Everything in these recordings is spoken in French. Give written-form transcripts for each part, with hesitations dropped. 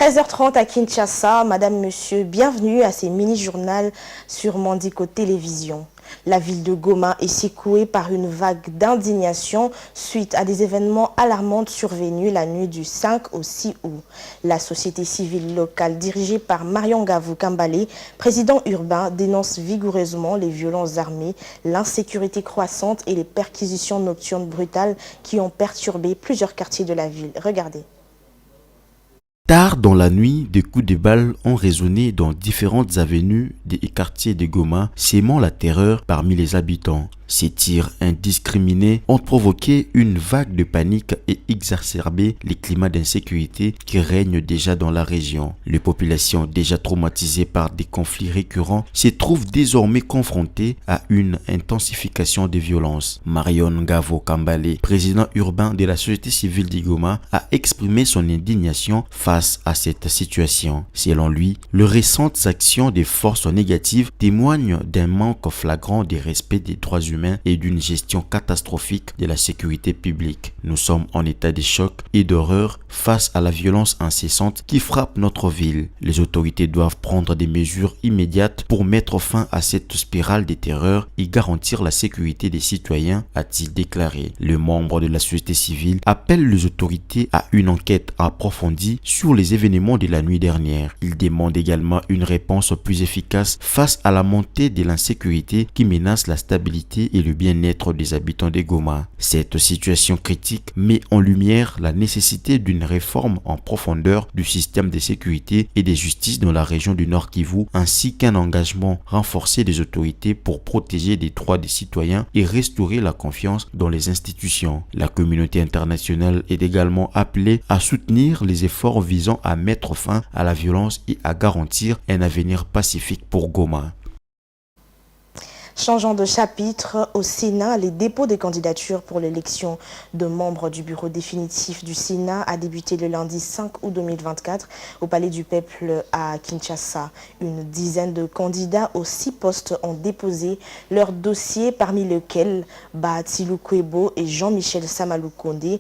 13h30 à Kinshasa, Madame, Monsieur, bienvenue à ces mini-journaux sur Mandiko Télévision. La ville de Goma est secouée par une vague d'indignation suite à des événements alarmants survenus la nuit du 5 au 6 août. La société civile locale dirigée par Marion Gavou Kambale, président urbain, dénonce vigoureusement les violences armées, l'insécurité croissante et les perquisitions nocturnes brutales qui ont perturbé plusieurs quartiers de la ville. Regardez. Tard dans la nuit, des coups de balles ont résonné dans différentes avenues des quartiers de Goma, sémant la terreur parmi les habitants. Ces tirs indiscriminés ont provoqué une vague de panique et exacerbé les climats d'insécurité qui règnent déjà dans la région. Les populations déjà traumatisées par des conflits récurrents se trouvent désormais confrontées à une intensification des violences. Marion Gavou Kambale, président urbain de la société civile de Goma, a exprimé son indignation face à cette situation. Selon lui, les récentes actions des forces négatives témoignent d'un manque flagrant de respect des droits humains et d'une gestion catastrophique de la sécurité publique. Nous sommes en état de choc et d'horreur face à la violence incessante qui frappe notre ville. Les autorités doivent prendre des mesures immédiates pour mettre fin à cette spirale de terreur et garantir la sécurité des citoyens, a-t-il déclaré. Le membre de la société civile appelle les autorités à une enquête approfondie sur les événements de la nuit dernière. Il demande également une réponse plus efficace face à la montée de l'insécurité qui menace la stabilité et le bien-être des habitants de Goma. Cette situation critique met en lumière la nécessité d'une réforme en profondeur du système de sécurité et de justice dans la région du Nord Kivu, ainsi qu'un engagement renforcé des autorités pour protéger les droits des citoyens et restaurer la confiance dans les institutions. La communauté internationale est également appelée à soutenir les efforts visant à mettre fin à la violence et à garantir un avenir pacifique pour Goma. Changeant de chapitre, au Sénat, les dépôts des candidatures pour l'élection de membres du bureau définitif du Sénat a débuté le lundi 5 août 2024 au Palais du Peuple à Kinshasa. Une dizaine de candidats aux 6 postes ont déposé leur dossier, parmi lesquels Bahatilou Kwebo et Jean-Michel Samalou Kondé,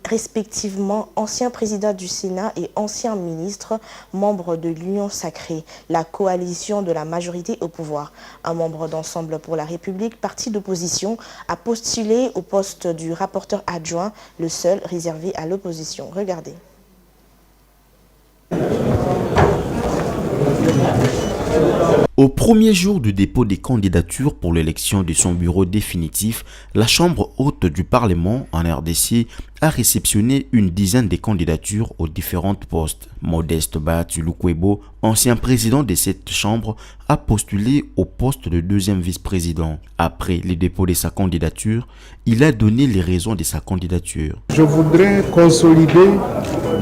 respectivement ancien président du Sénat et ancien ministre, membre de l'Union sacrée, la coalition de la majorité au pouvoir. Un membre d'Ensemble pour la République, parti d'opposition, a postulé au poste du rapporteur adjoint, le seul réservé à l'opposition. Regardez. Au premier jour du dépôt des candidatures pour l'élection de son bureau définitif, la Chambre haute du Parlement en RDC a réceptionné une dizaine de candidatures aux différents postes. Modeste Bahatilou Kwebo, ancien président de cette chambre, a postulé au poste de deuxième vice-président. Après le dépôt de sa candidature, il a donné les raisons de sa candidature. Je voudrais consolider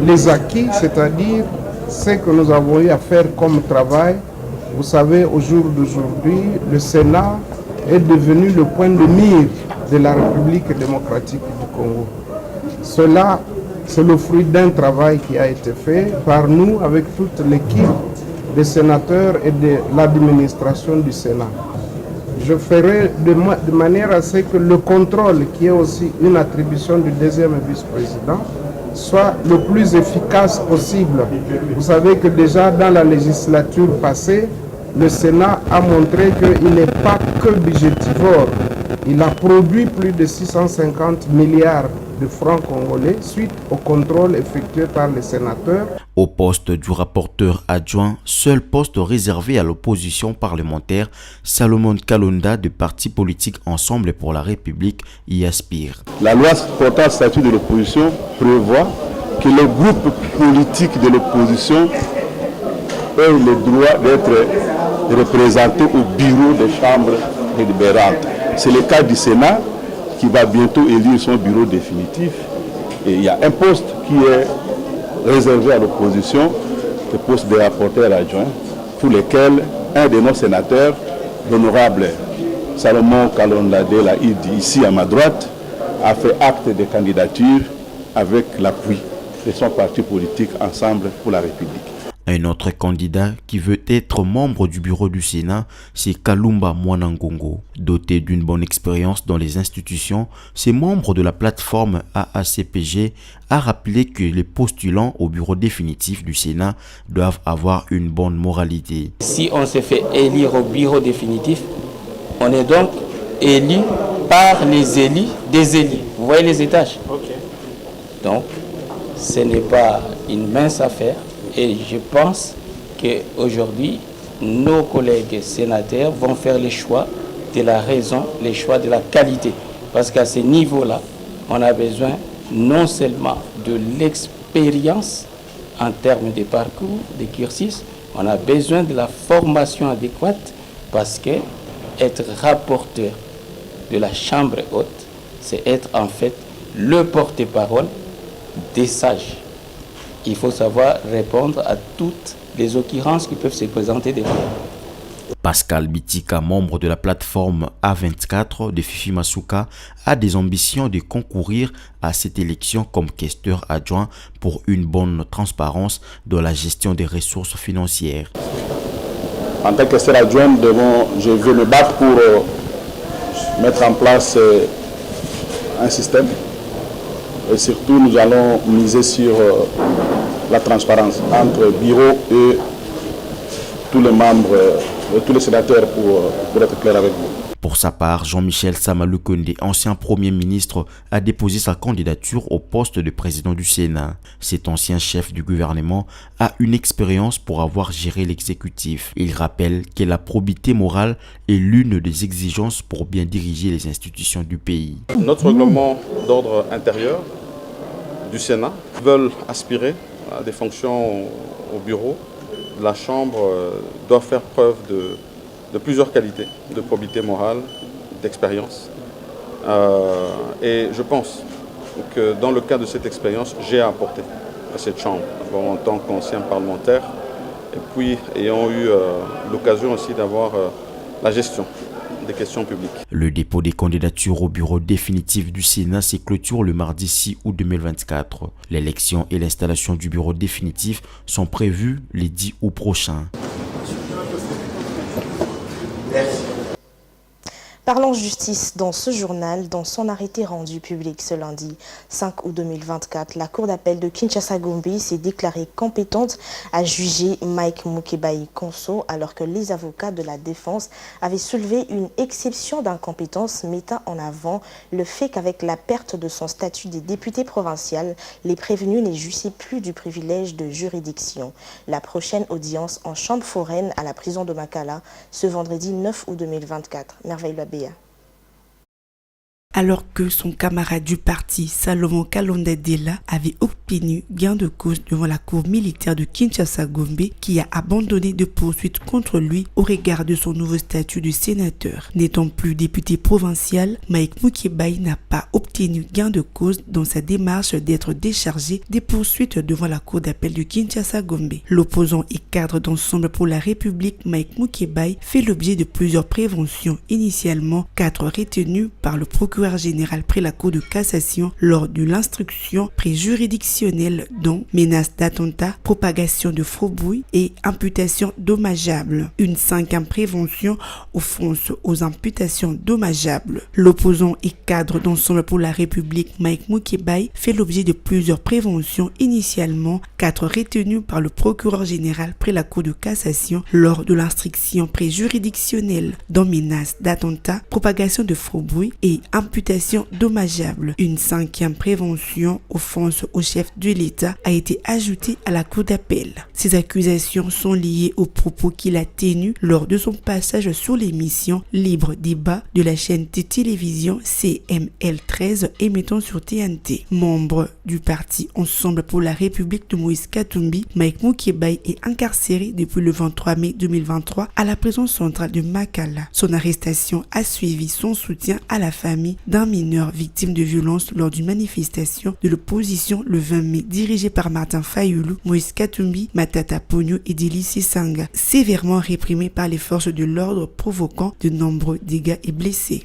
les acquis, c'est-à-dire ce que nous avons eu à faire comme travail. Vous savez, au jour d'aujourd'hui, le Sénat est devenu le point de mire de la République démocratique du Congo. Cela, c'est le fruit d'un travail qui a été fait par nous avec toute l'équipe des sénateurs et de l'administration du Sénat. Je ferai de manière à ce que le contrôle, qui est aussi une attribution du deuxième vice-président, soit le plus efficace possible. Vous savez que déjà dans la législature passée, le Sénat a montré qu'il n'est pas que budgétivore. Il a produit plus de 650 milliards de francs congolais suite au contrôle effectué par les sénateurs. Au poste du rapporteur adjoint, seul poste réservé à l'opposition parlementaire, Salomon Kalonda du parti politique Ensemble pour la République y aspire. La loi portant statut de l'opposition prévoit que les groupes politiques de l'opposition aient le droit d'être représentés au bureau des chambres délibérantes. C'est le cas du Sénat qui va bientôt élire son bureau définitif. Et il y a un poste qui est réservé à l'opposition, le poste de rapporteur adjoint, pour lequel un de nos sénateurs, l'honorable Salomon Kalonda de la ID, ici à ma droite, a fait acte de candidature avec l'appui de son parti politique Ensemble pour la République. Un autre candidat qui veut être membre du bureau du Sénat, c'est Kalumba Mwanangongo. Doté d'une bonne expérience dans les institutions, ce membre de la plateforme AACPG a rappelé que les postulants au bureau définitif du Sénat doivent avoir une bonne moralité. Si on se fait élire au bureau définitif, on est donc élu par les élus des élus. Vous voyez les étages? Donc, ce n'est pas une mince affaire. Et je pense qu'aujourd'hui, nos collègues sénateurs vont faire les choix de la raison, les choix de la qualité. Parce qu'à ce niveau-là, on a besoin non seulement de l'expérience en termes de parcours, de cursus, on a besoin de la formation adéquate parce que être rapporteur de la Chambre haute, c'est être en fait le porte-parole des sages. Il faut savoir répondre à toutes les occurrences qui peuvent se présenter devant nous. Pascal Bitika, membre de la plateforme A24 de Fifi Masuka, a des ambitions de concourir à cette élection comme questeur adjoint pour une bonne transparence dans la gestion des ressources financières. En tant que questeur adjoint, je vais me battre pour mettre en place un système. Et surtout, nous allons miser sur la transparence entre bureau et tous les membres, tous les sénateurs pour être clair avec vous. Pour sa part, Jean-Michel Samalou Konde, ancien Premier ministre, a déposé sa candidature au poste de président du Sénat. Cet ancien chef du gouvernement a une expérience pour avoir géré l'exécutif. Il rappelle que la probité morale est l'une des exigences pour bien diriger les institutions du pays. Notre règlement d'ordre intérieur du Sénat veulent aspirer à des fonctions au bureau. La Chambre doit faire preuve de plusieurs qualités, de probité morale, d'expérience. Et je pense que dans le cadre de cette expérience, j'ai apporté à cette Chambre, en tant qu'ancien parlementaire, et puis ayant eu l'occasion aussi d'avoir la gestion des questions publiques. Le dépôt des candidatures au bureau définitif du Sénat se clôture le mardi 6 août 2024. L'élection et l'installation du bureau définitif sont prévues les 10 août prochains. Parlons justice dans ce journal. Dans son arrêté rendu public ce lundi 5 août 2024, la Cour d'appel de Kinshasa-Gombe s'est déclarée compétente à juger Mike Mukebai Konso alors que les avocats de la défense avaient soulevé une exception d'incompétence mettant en avant le fait qu'avec la perte de son statut de député provincial, les prévenus ne jouissaient plus du privilège de juridiction. La prochaine audience en chambre foraine à la prison de Makala ce vendredi 9 août 2024. Merveille Labé. Alors que son camarade du parti, Salomon Kalonda Dela, avait obtenu gain de cause devant la cour militaire de Kinshasa-Gombe qui a abandonné de poursuites contre lui au regard de son nouveau statut de sénateur. N'étant plus député provincial, Mike Mukebai n'a pas obtenu gain de cause dans sa démarche d'être déchargé des poursuites devant la cour d'appel de Kinshasa-Gombe. L'opposant et cadre d'Ensemble pour la République, Mike Mukebai, fait l'objet de plusieurs préventions. Initialement, 4 retenues par le procureur général près la Cour de cassation lors de l'instruction préjuridictionnelle dont menace d'attentat, propagation de faux bruits et imputation dommageable. Une 5e prévention offense aux imputations dommageables. L'opposant et cadre d'Ensemble pour la République Mike Mukebai fait l'objet de plusieurs préventions. Initialement, 4 retenues par le procureur général près la Cour de cassation lors de l'instruction préjuridictionnelle dont menace d'attentat, propagation de faux bruits et imputation dommageable. Une 5e prévention offense au chef de l'État a été ajoutée à la cour d'appel. Ces accusations sont liées aux propos qu'il a tenus lors de son passage sur l'émission Libre Débat de la chaîne de télévision CML13 émettant sur TNT. Membre du parti Ensemble pour la République de Moïse Katumbi, Mike Mukebai est incarcéré depuis le 23 mai 2023 à la prison centrale de Makala. Son arrestation a suivi son soutien à la famille d'un mineur victime de violences lors d'une manifestation de l'opposition le 20 mai dirigée par Martin Fayulu, Moïse Katumbi, Matata Pogno et Deli Sanga, sévèrement réprimé par les forces de l'ordre provoquant de nombreux dégâts et blessés.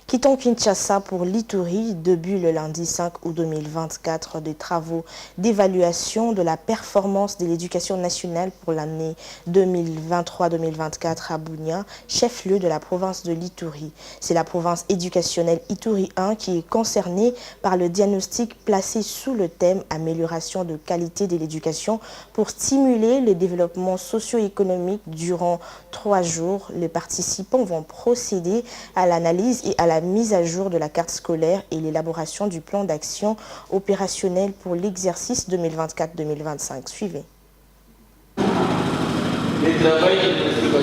Quittons Kinshasa pour l'Ituri, début le lundi 5 août 2024 des travaux d'évaluation de la performance de l'éducation nationale pour l'année 2023-2024 à Bunia, chef-lieu de la province de l'Ituri. C'est la province éducationnelle Ituri 1 qui est concernée par le diagnostic placé sous le thème « Amélioration de qualité de l'éducation » pour stimuler le développement socio-économique durant 3 jours. Les participants vont procéder à l'analyse et à la mise à jour de la carte scolaire et l'élaboration du plan d'action opérationnel pour l'exercice 2024-2025. Suivez.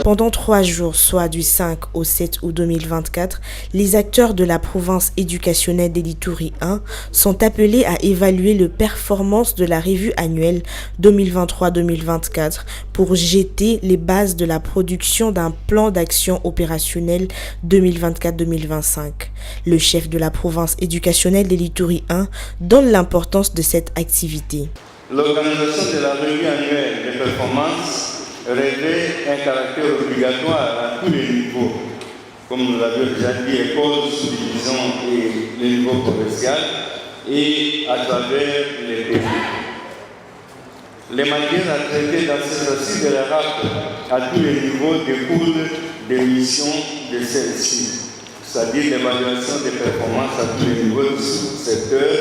Pendant 3 jours, soit du 5 au 7 août 2024, les acteurs de la province éducationnelle de l'Ituri 1 sont appelés à évaluer les performances de la revue annuelle 2023-2024 pour jeter les bases de la production d'un plan d'action opérationnel 2024-2025. Le chef de la province éducationnelle de l'Ituri 1 donne l'importance de cette activité. L'organisation de la revue annuelle des performances revêt un caractère obligatoire à tous les niveaux, comme nous l'avions déjà dit, école, subdivision et le niveau provincial, et à travers les pays. Les matières à traiter dans ce dossier de la RAP à tous les niveaux découlent des missions de celle-ci, c'est-à dire l'évaluation des performances à tous les niveaux du secteur,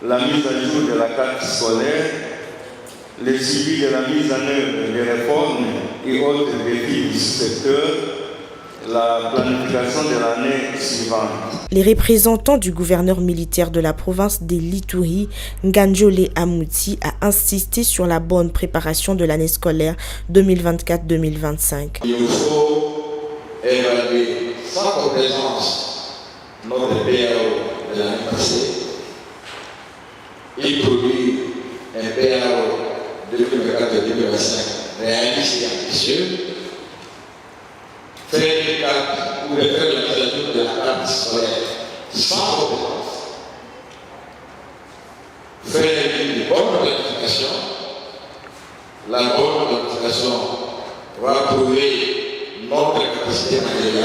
la mise à jour de la carte scolaire, le suivi de la mise en œuvre des réformes et autres défis du secteur, la planification de l'année suivante. Les représentants du gouverneur militaire de la province de l'Ituri, Nganjole Amouti, a insisté sur la bonne préparation de l'année scolaire 2024-2025. Il nous faut évaluer sans complaisance notre PAO de l'année passée et produire un PAO 2024-2025 réaliste et ambitieux, faire des cartes ou faire la mise à jour de la carte scolaire sans compétence, faire une bonne planification. La bonne planification va prouver notre capacité matérielle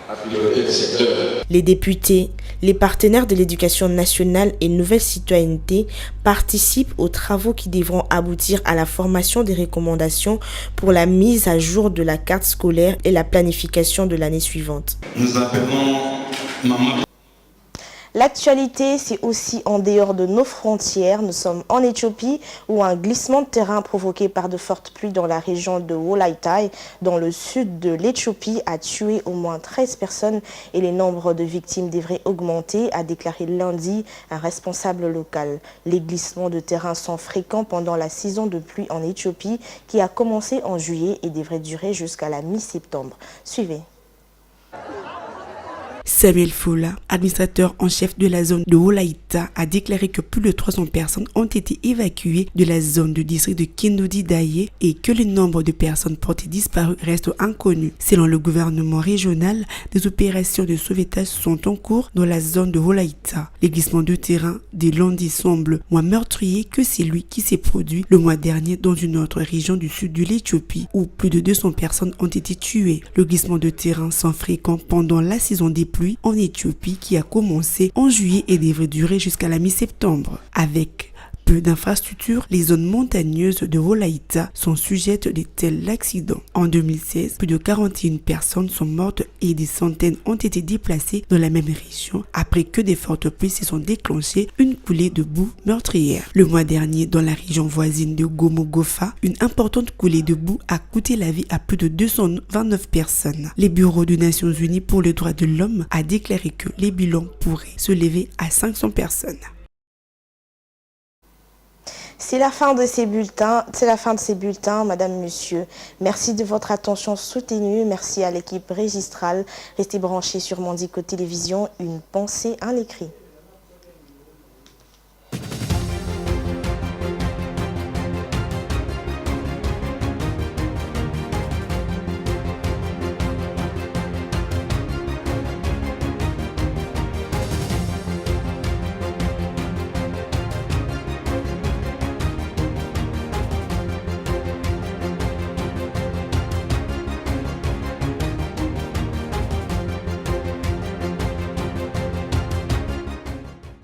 à piloter le secteur. Les députés, les partenaires de l'éducation nationale et Nouvelle Citoyenneté participent aux travaux qui devront aboutir à la formation des recommandations pour la mise à jour de la carte scolaire et la planification de l'année suivante. Nous appelons Maman. L'actualité, c'est aussi en dehors de nos frontières. Nous sommes en Éthiopie où un glissement de terrain provoqué par de fortes pluies dans la région de Wolaitai, dans le sud de l'Éthiopie, a tué au moins 13 personnes et les nombres de victimes devraient augmenter, a déclaré lundi un responsable local. Les glissements de terrain sont fréquents pendant la saison de pluie en Éthiopie qui a commencé en juillet et devrait durer jusqu'à la mi-septembre. Suivez. Samuel Fola, administrateur en chef de la zone de Wolaitai, a déclaré que plus de 300 personnes ont été évacuées de la zone du district de Kindodi-Daye et que le nombre de personnes portées disparues reste inconnu. Selon le gouvernement régional, des opérations de sauvetage sont en cours dans la zone de Wolaitai. Les glissements de terrain des lundi semblent moins meurtriers que celui qui s'est produit le mois dernier dans une autre région du sud de l'Éthiopie où plus de 200 personnes ont été tuées. Le glissement de terrain sont fréquents pendant la saison des pluies en Éthiopie qui a commencé en juillet et devrait durer jusqu'à la mi-septembre. Avec peu d'infrastructures, les zones montagneuses de Wolaitai sont sujettes de tels accidents. En 2016, plus de 41 personnes sont mortes et des centaines ont été déplacées dans la même région après que des fortes pluies se sont déclenchées une coulée de boue meurtrière. Le mois dernier, dans la région voisine de Gomogofa, une importante coulée de boue a coûté la vie à plus de 229 personnes. Les bureaux des Nations Unies pour les droits de l'homme a déclaré que les bilans pourraient se lever à 500 personnes. C'est la fin de ces bulletins. Madame, Monsieur. Merci de votre attention soutenue. Merci à l'équipe registrale. Restez branchés sur Mandiko Télévision. Une pensée, un écrit.